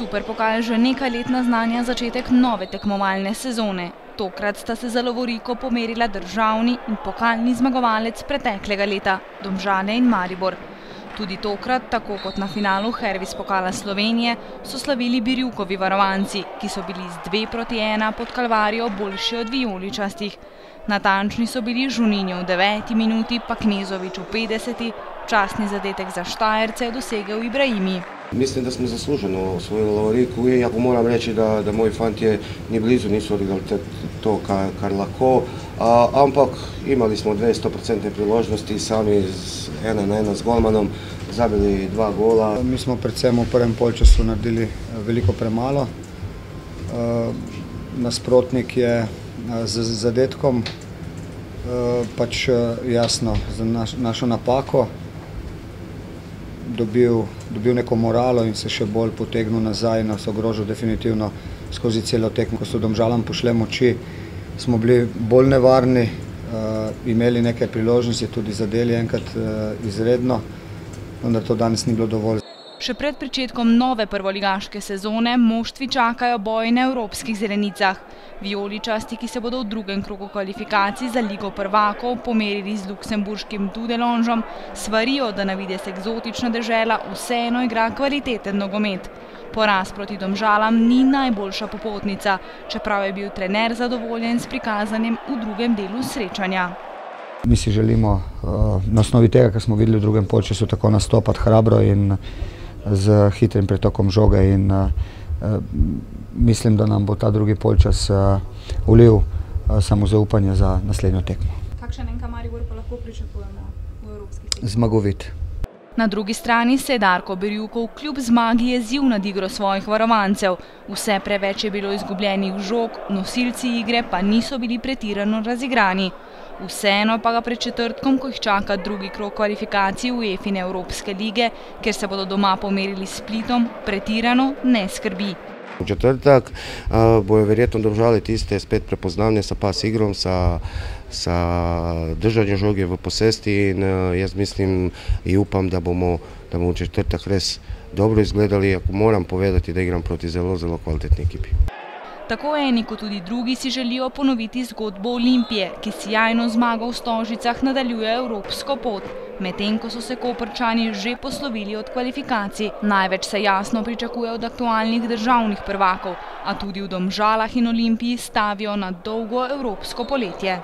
Superpokal že nekaj let naznanja začetek nove tekmovalne sezone. Tokrat sta se za lovoriko pomerila državni in pokalni zmagovalec preteklega leta, Domžale in Maribor. Tudi tokrat, tako kot na finalu Hervis pokala Slovenije, so slavili Birjukovi varovanci, ki so bili z 2:1 pod Kalvarijo boljši od vijoličastih. Natančni so bili Žuninjo v 9. minuti, pa Knezovič v 50. Častni zadetek za Štajerce je dosegel Ibrahimi. Mislim, da smo zasluženo osvojili lovoriko, iako moram reči, da moji fantje ni blizu nisu odigrali to kar lahko, ampak imali smo 200% priložnosti, sami 1:1 z golmanom, zabili 2 gola. Mi smo predvsem v prvem polčasu naredili veliko premalo. Nasprotnik je z zadetkom pač jasno za našo napako dobil neko moralo in se še bolj potegnil nazaj, nas ogrožil definitivno skozi celo tekmo. Ko so Domžalam pošle moči, smo bili bolj nevarni, imeli nekaj priložnosti, tudi zadeli enkrat izredno, vendar to danes ni bilo dovolj. Še pred pričetkom nove prvoligaške sezone moštvi čakajo boj na evropskih zelenicah. Vijoličasti, ki se bodo v drugem krogu kvalifikacij za Ligo prvakov pomerili z luksemburškim Dudelangeom, svarijo, da na videz eksotična dežela vseeno igra kvaliteten nogomet. Poraz proti Domžalam ni najboljša popotnica, čeprav je bil trener zadovoljen s prikazanjem v drugem delu srečanja. Mi si želimo na osnovi tega, kar smo videli v drugem polčasu, tako nastopati hrabro in z hitrim pretokom žoge in mislim, da nam bo ta drugi polčas ulil samozaupanje za naslednjo tekmo. Kakšen enka Maribor pa lahko pričakujemo v evropskih tekmah? Zmagovit. Na drugi strani se je Darko Birjukov kljub zmagi jezil nad igro svojih varovancev. Vse preveč je bilo izgubljenih žog, nosilci igre pa niso bili pretirano razigrani. Vseeno pa ga pred četrtkom, ko jih čaka drugi krog kvalifikacij UEFA Evropske lige, kjer se bodo doma pomerili s Splitom, pretirano ne skrbi. V četrtek bojo verjetno Domžale tiste spet prepoznavne sa pas igrom, sa držanjem žoge v posesti in jaz mislim in upam, da bomo v četrtek res dobro izgledali, ako moram povedati, da igram proti zelo kvalitetni ekipi. Tako eni kot tudi drugi si želijo ponoviti zgodbo Olimpije, ki sijajno zmago v Stožicah nadaljuje evropsko pot, medtem ko so se Koprčani že poslovili od kvalifikacij. Največ se jasno pričakuje od aktualnih državnih prvakov, a tudi v Domžalah in Olimpiji stavijo na dolgo evropsko poletje.